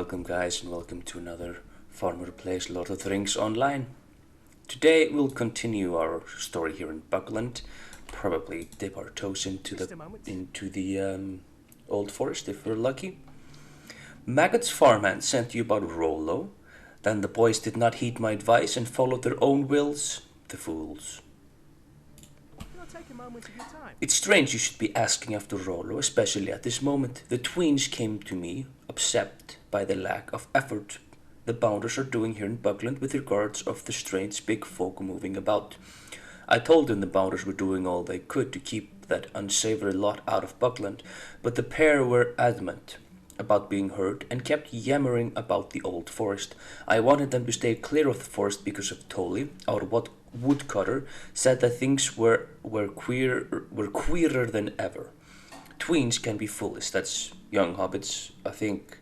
Welcome guys and welcome to another Farmer Plays Lord of the Rings Online. Today we'll continue our story here in Buckland, probably dip our toes into the old forest if we're lucky. Maggot's farmhand sent you about Rollo, then the boys did not heed my advice and followed their own wills, the fools. It's strange you should be asking after Rollo, especially at this moment. The tweens came to me, upset by the lack of effort the bounders are doing here in Buckland with regards of the strange big folk moving about. I told them the bounders were doing all they could to keep that unsavory lot out of Buckland, but the pair were adamant about being heard and kept yammering about the old forest. I wanted them to stay clear of the forest because of Tolly, our woodcutter, said that things were queerer than ever. Tweens can be foolish, that's young hobbits, I think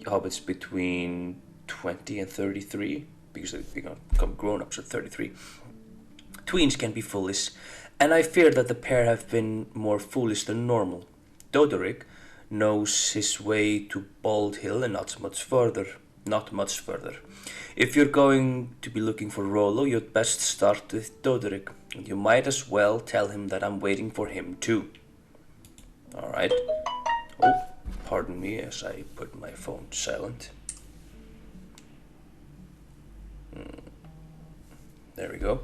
hobbits between 20 and 33, because they become grown-ups at 33. Tweens can be foolish, and I fear that the pair have been more foolish than normal. Dodoric knows his way to Bald Hill and not much further. If you're going to be looking for Rollo, you'd best start with Dodoric, and you might as well tell him that I'm waiting for him too. Alright. Oh, pardon me as I put my phone to silent. There we go.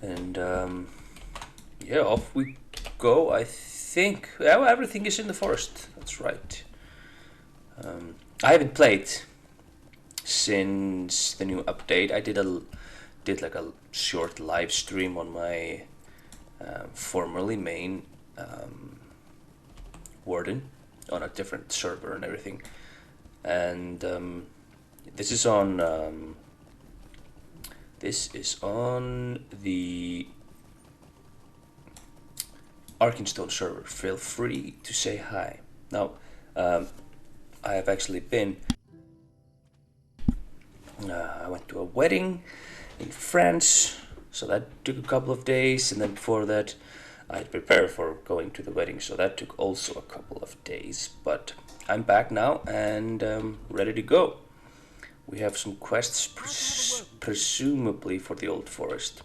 And yeah, off we go. I think everything is in the forest. That's right. I haven't played since the new update. I did like a short live stream on my formerly main Warden on a different server and everything, and this is on the Arkenstone server. Feel free to say hi. Now, I have actually been. I went to a wedding in France, so that took a couple of days, and then before that, I had prepared for going to the wedding, so that took also a couple of days. But I'm back now and ready to go. We have some quests, presumably for the Old Forest.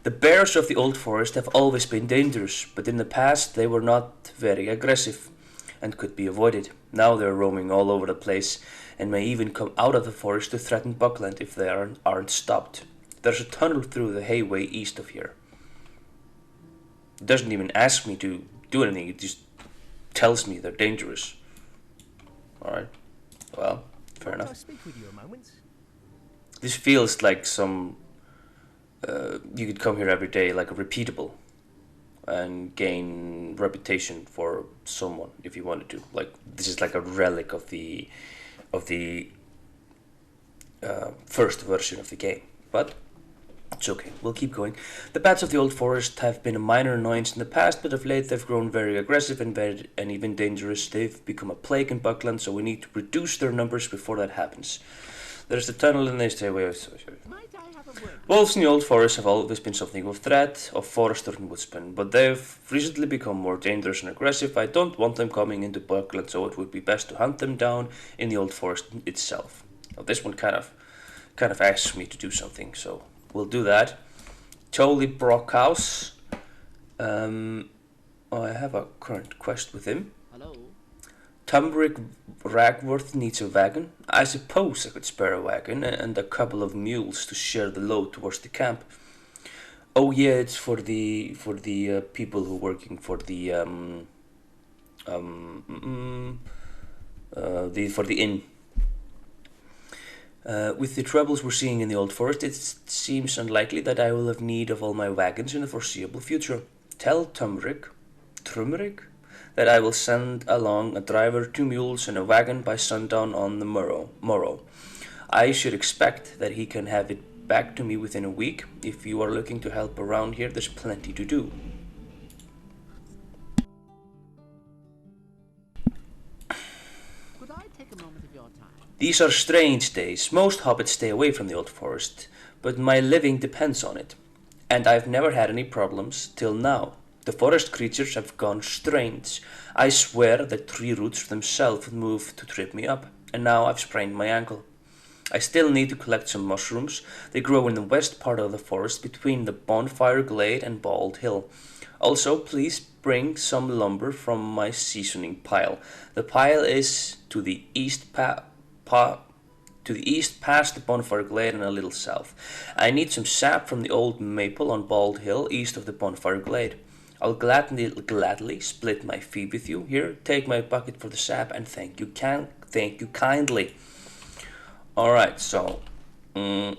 The bears of the Old Forest have always been dangerous, but in the past they were not very aggressive and could be avoided. Now they're roaming all over the place and may even come out of the forest to threaten Buckland if they aren't stopped. There's a tunnel through the hayway east of here. It doesn't even ask me to do anything, it just tells me they're dangerous. Alright, well, fair enough. This feels like some... you could come here every day, like a repeatable, and gain reputation for someone if you wanted to. Like, this is like a relic of the first version of the game, but it's okay, we'll keep going. The bats of the Old Forest have been a minor annoyance in the past, but of late they've grown very aggressive and even dangerous. They've become a plague in Buckland, so we need to reduce their numbers before that happens. There's the tunnel and they stay away. Wolves in the Old Forest have always been something of threat of forester and woodsman, but they've recently become more dangerous and aggressive. I don't want them coming into Buckland, so it would be best to hunt them down in the Old Forest itself. Now, this one kind of asks me to do something, so we'll do that. Tolly Brockhouse. I have a current quest with him. Hello. Tumbrick Ragworth needs a wagon. I suppose I could spare a wagon and a couple of mules to share the load towards the camp. Oh yeah, it's for the people who are working for the inn. With the troubles we're seeing in the Old Forest, it seems unlikely that I will have need of all my wagons in the foreseeable future. Tell Tumbrick that I will send along a driver, 2 mules, and a wagon by sundown on the morrow. I should expect that he can have it back to me within a week. If you are looking to help around here, there's plenty to do. Could I take a moment of your time? These are strange days. Most hobbits stay away from the Old Forest, but my living depends on it, and I've never had any problems till now. The forest creatures have gone strange. I swear the tree roots themselves moved to trip me up, and now I've sprained my ankle. I still need to collect some mushrooms. They grow in the west part of the forest between the bonfire glade and Bald Hill. Also, please bring some lumber from my seasoning pile. The pile is to the east past the bonfire glade and a little south. I need some sap from the old maple on Bald Hill east of the bonfire glade. I'll gladly split my fee with you. Here, take my bucket for the sap and thank you kindly. All right, so I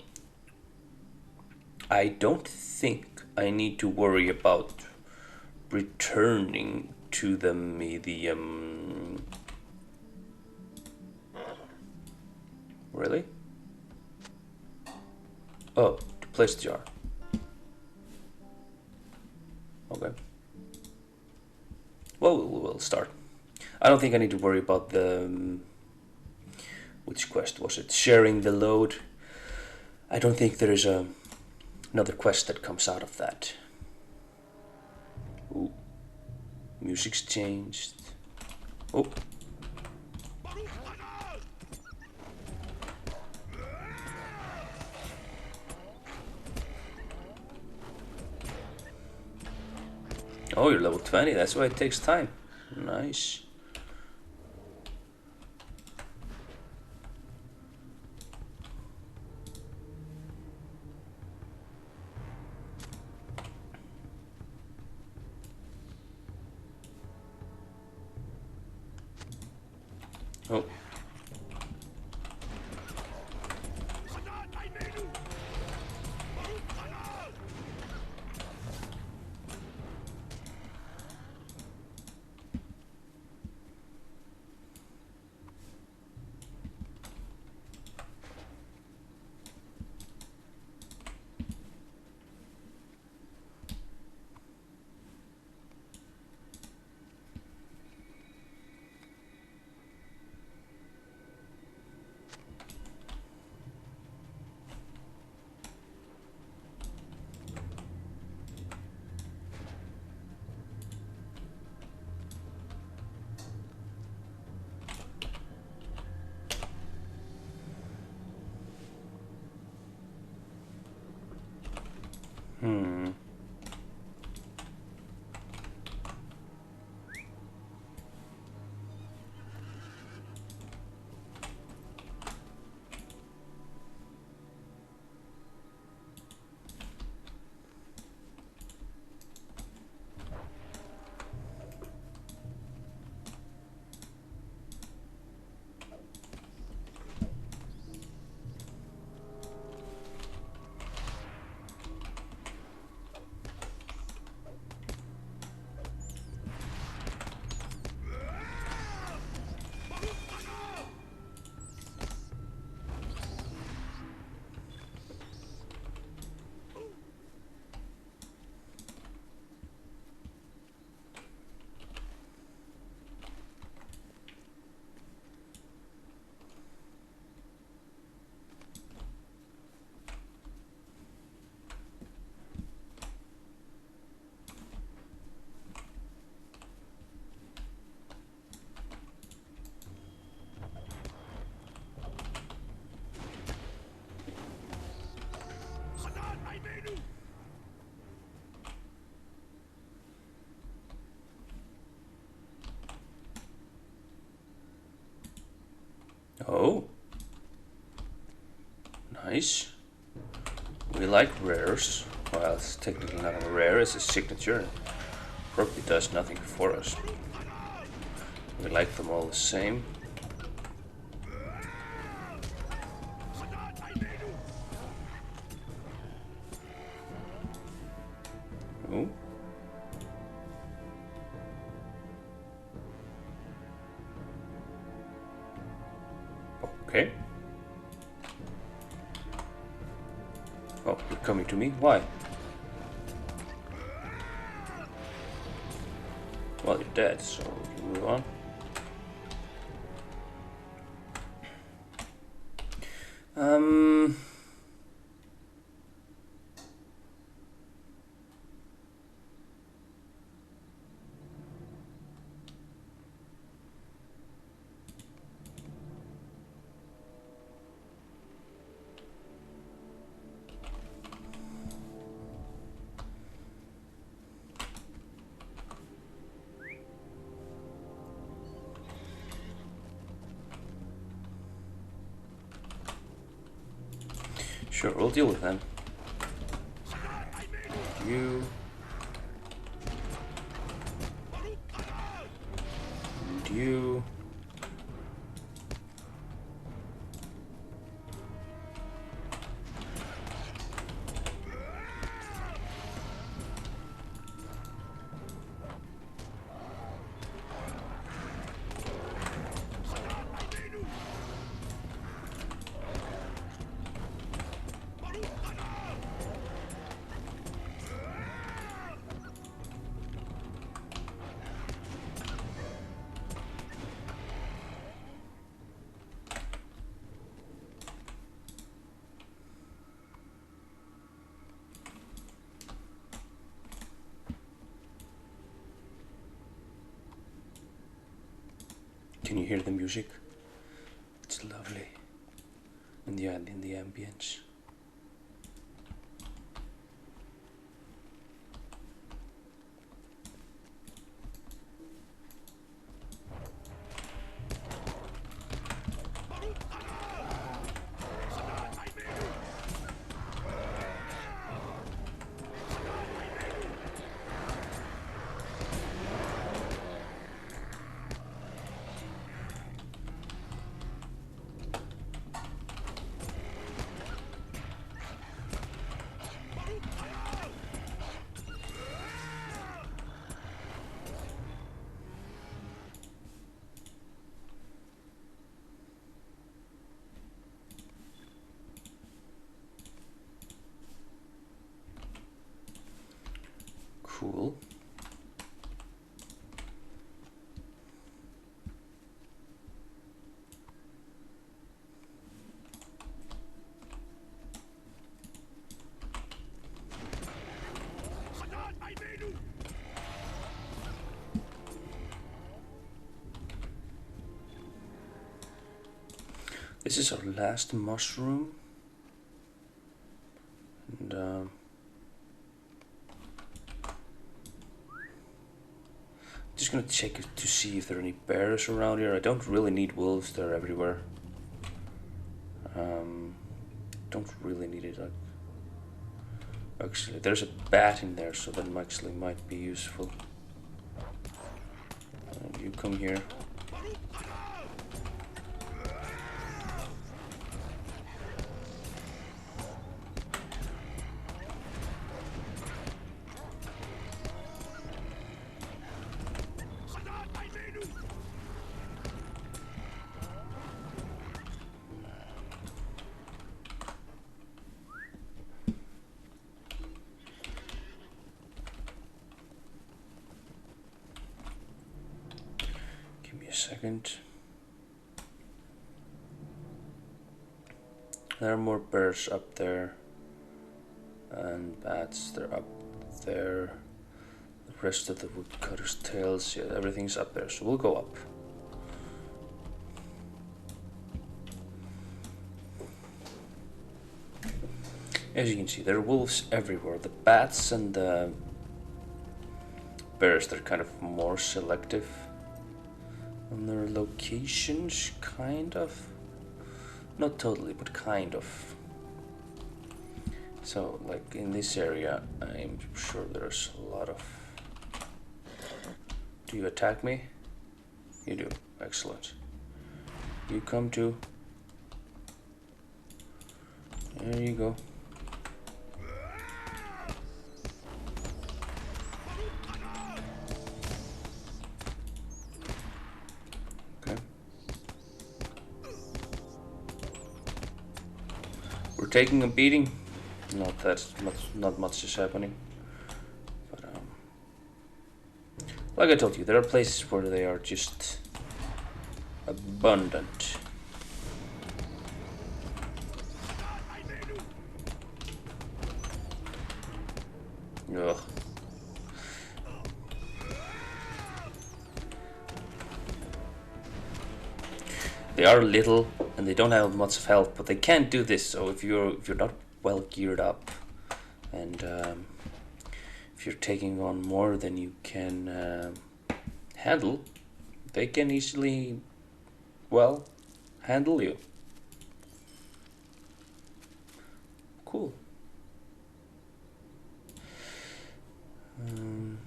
don't think I need to worry about returning to the medium. Really? Oh, to place the jar. Okay. Well, we'll start. I don't think I need to worry about the which quest was it? Sharing the load. I don't think there is another quest that comes out of that. Ooh. Music's changed. Oh. Oh, you're level 20. That's why it takes time. Nice. Oh. Oh. Nice. We like rares. Well, it's technically not a rare, it's a signature. Probably does nothing for us. We like them all the same. Ooh. Okay. Oh, you're coming to me? Why? Well, you're dead, so we can move on. Um... Sure, we'll deal with them. You. And you. Can you hear the music? It's lovely. In the ambience. Cool. This is our last mushroom. And just gonna check to see if there are any bears around here. I don't really need wolves, they're everywhere. Don't really need it. Actually, there's a bat in there, so that actually might be useful. You come here. Second. There are more bears up there, and bats, they're up there. The rest of the woodcutter's tails, yeah, everything's up there, so we'll go up. As you can see, there are wolves everywhere. The bats and the bears, they're kind of more selective on their locations, kind of. Not totally, but kind of. So, like in this area, I'm sure there's a lot of... Do you attack me? You do. Excellent. You come too. There you go. Taking a beating. Not much is happening. But like I told you, there are places where they are just abundant. Ugh. They are little and they don't have much of health, but they can't do this. So if you're not well geared up, and if you're taking on more than you can handle, they can easily, well, handle you. cool. I'm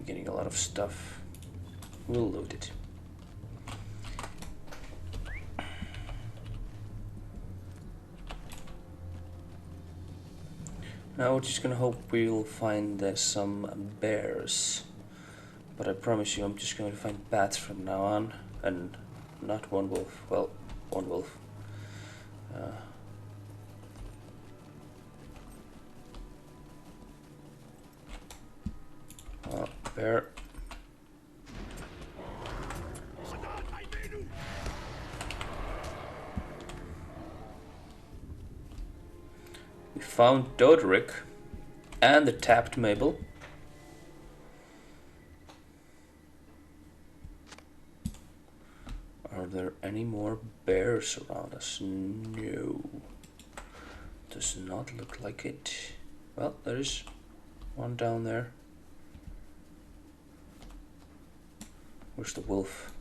getting a lot of stuff. We'll loot it. Now we're just gonna hope we'll find some bears. But I promise you I'm just going to find bats from now on. And not one wolf. Well, one wolf. Bear. We found Doderick and the tapped Mabel. Are there any more bears around us? No. Does not look like it. Well, there is one down there. Where's the wolf?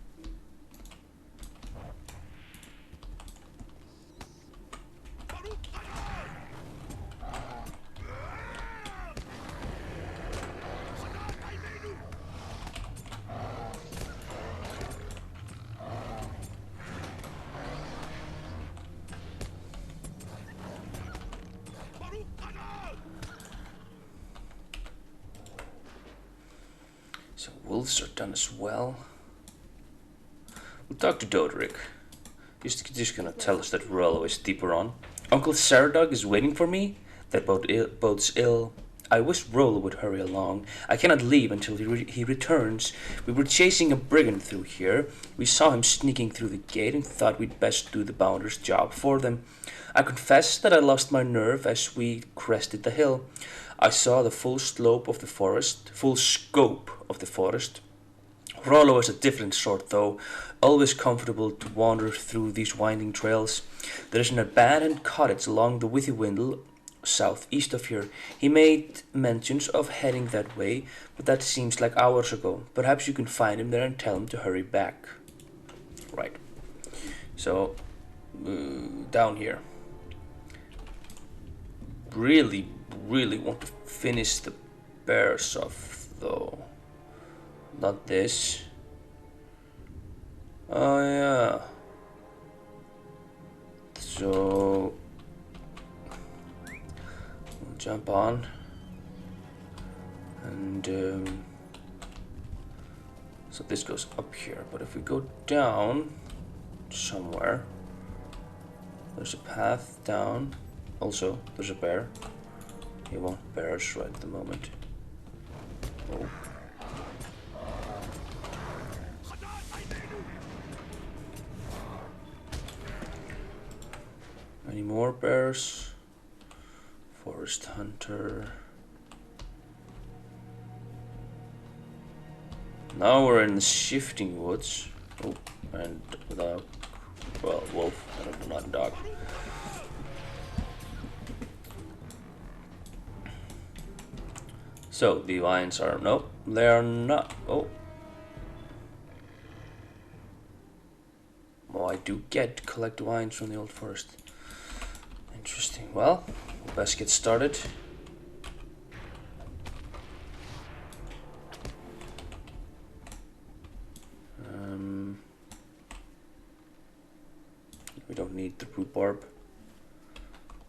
So wolves are done as well. We'll talk to Doderick. He's just gonna tell us that Rollo is deeper on. Uncle Saradog is waiting for me? That bodes ill. I wish Rollo would hurry along. I cannot leave until he returns. We were chasing a brigand through here. We saw him sneaking through the gate and thought we'd best do the bounder's job for them. I confess that I lost my nerve as we crested the hill. I saw the full scope of the forest. Rollo is a different sort, though, always comfortable to wander through these winding trails. There is an abandoned cottage along the Withywindle, southeast of here. He made mentions of heading that way, but that seems like hours ago. Perhaps you can find him there and tell him to hurry back. Right. So, down here. Really want to finish the bears off, though. Not this. Oh yeah. So we'll jump on, and so this goes up here. But if we go down somewhere, there's a path down. Also, there's a bear. He won't bears right at the moment. Oh. Any more bears? Forest hunter. Now we're in the shifting woods. Oh, and without, well, wolf. I don't know, not dog. So the vines are nope, they are not. Oh. Oh, I do get collect vines from the old forest. Interesting. Well, let's get started. We don't need the rhubarb.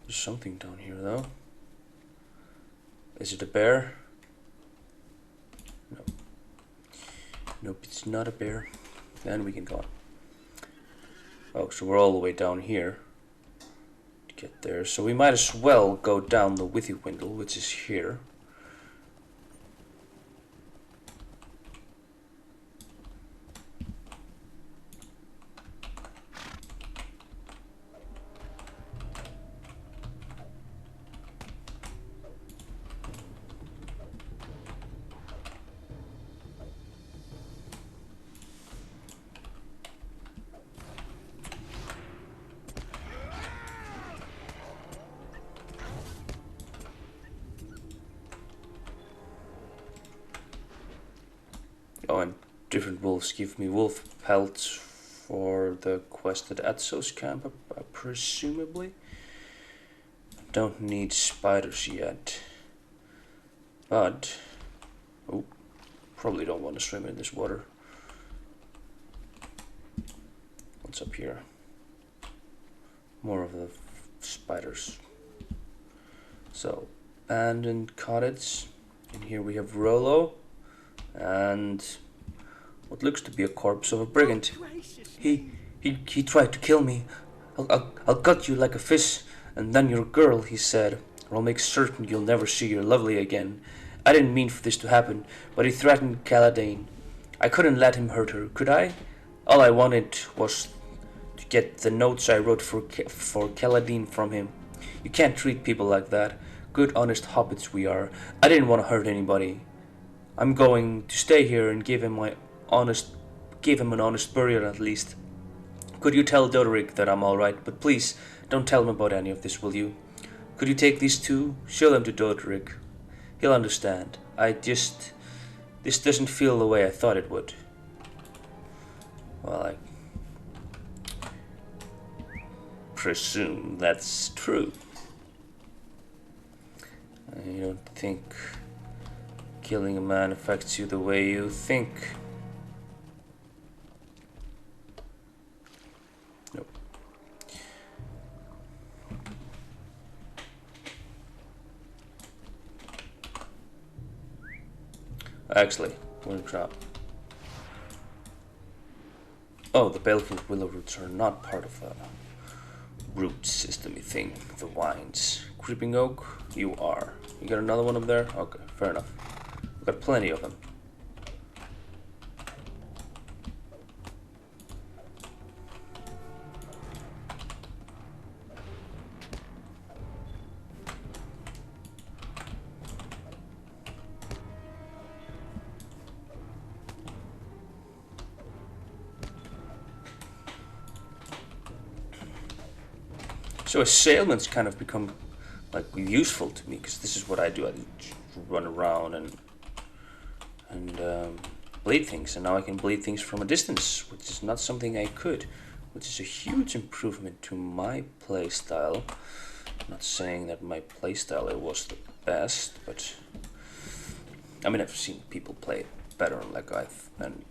There's something down here, though. Is it a bear? No. Nope, it's not a bear. Then we can go on. Oh, so we're all the way down here to get there. So we might as well go down the Withywindle, which is here. Oh, and different wolves give me wolf pelts for the quest at Etso's camp, presumably. Don't need spiders yet. But... oh, probably don't want to swim in this water. What's up here? More of the spiders. So, abandoned cottage. And here we have Rollo. And what looks to be a corpse of a brigand. He tried to kill me. I'll gut you like a fish, and then your girl, he said, or I'll make certain you'll never see your lovely again. I didn't mean for this to happen, but he threatened Caladine. I couldn't let him hurt her, could I? All I wanted was to get the notes I wrote for Caladine from him. You can't treat people like that. Good, honest hobbits we are. I didn't want to hurt anybody. I'm going to stay here and give him an honest burial at least. Could you tell Dodoric that I'm alright, but please, don't tell him about any of this, will you? Could you take these two? Show them to Dodoric. He'll understand. This doesn't feel the way I thought it would. Well, I presume that's true. I don't think killing a man affects you the way you think. Nope. Actually, one drop. Oh, the baleful willow roots are not part of a root systemy thing. The vines. Creeping oak, you are. You got another one up there? Okay, fair enough. We've got plenty of them. So assailments kind of become like useful to me because this is what I do. I run around and bleed things, and now I can bleed things from a distance, which is not something I could, which is a huge improvement to my playstyle. I'm not saying that my playstyle was the best, but I mean I've seen people play it better, like and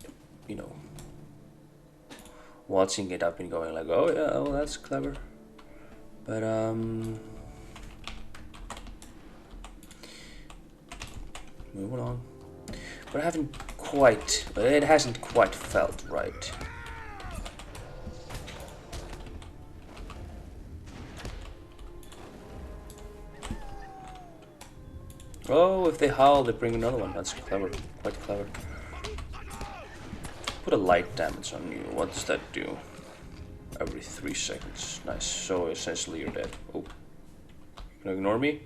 you know, watching it I've been going like, oh yeah, oh that's clever. But moving on. But it hasn't quite felt right. Oh, if they howl, they bring another one. That's clever, quite clever. Put a light damage on you. What does that do? Every 3 seconds. Nice. So essentially you're dead. Oh. You gonna ignore me?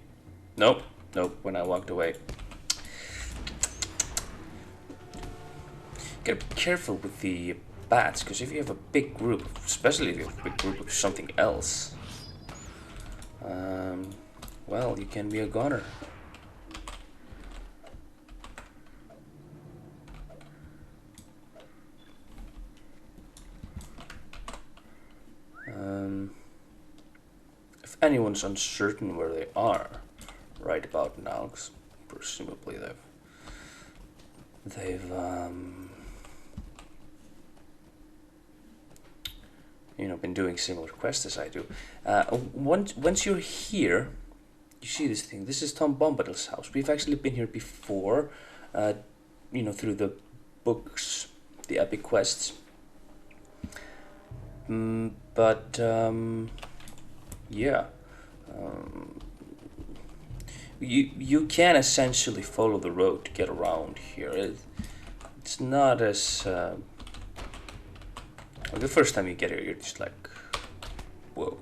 Nope. Nope. When I walked away. Gotta be careful with the bats, because if you have a big group, especially if you have a big group of something else, well, you can be a goner. If anyone's uncertain where they are right about now, because presumably they've you know, been doing similar quests as I do. Once you're here, you see this thing. This is Tom Bombadil's house. We've actually been here before, you know, through the books, the epic quests. Yeah, you can essentially follow the road to get around here. It's not as well, the first time you get here, you're just like, whoa.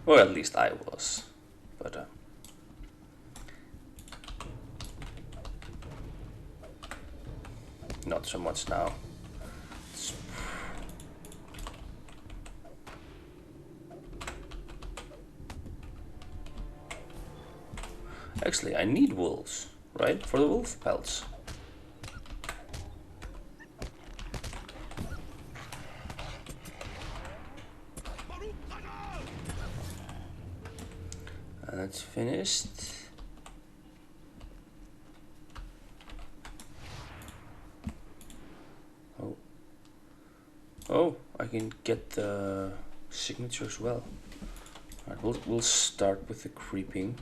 Or at least I was, but not so much now. Actually, I need wolves, right? For the wolf pelts. That's finished. Oh. Oh, I can get the signature as well. Alright, we'll start with the creeping.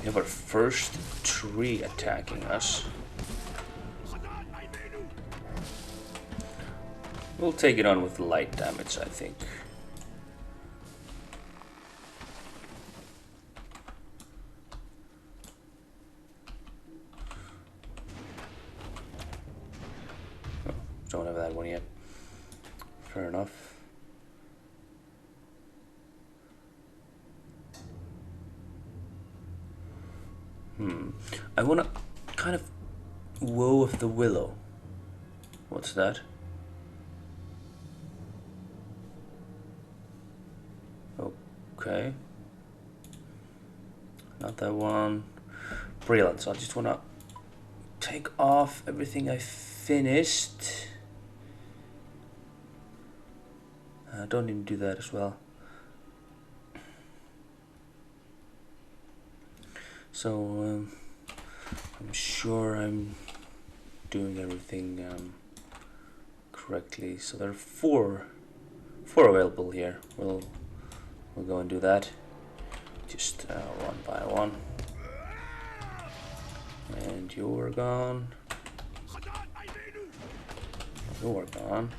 We have our first tree attacking us. We'll take it on with light damage, I think. Oh, don't have that one yet. Fair enough. I want to kind of Woe of the Willow. What's that? Okay. Not that one. Brilliant. So I just want to take off everything I finished. I don't need to do that as well. So I'm sure I'm doing everything correctly. So there are four available here. We'll go and do that. Just one by one. And you're gone. You're gone.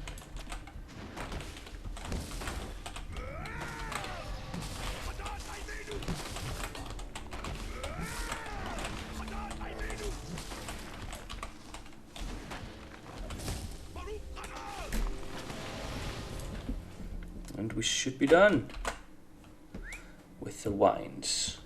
And we should be done with the wines.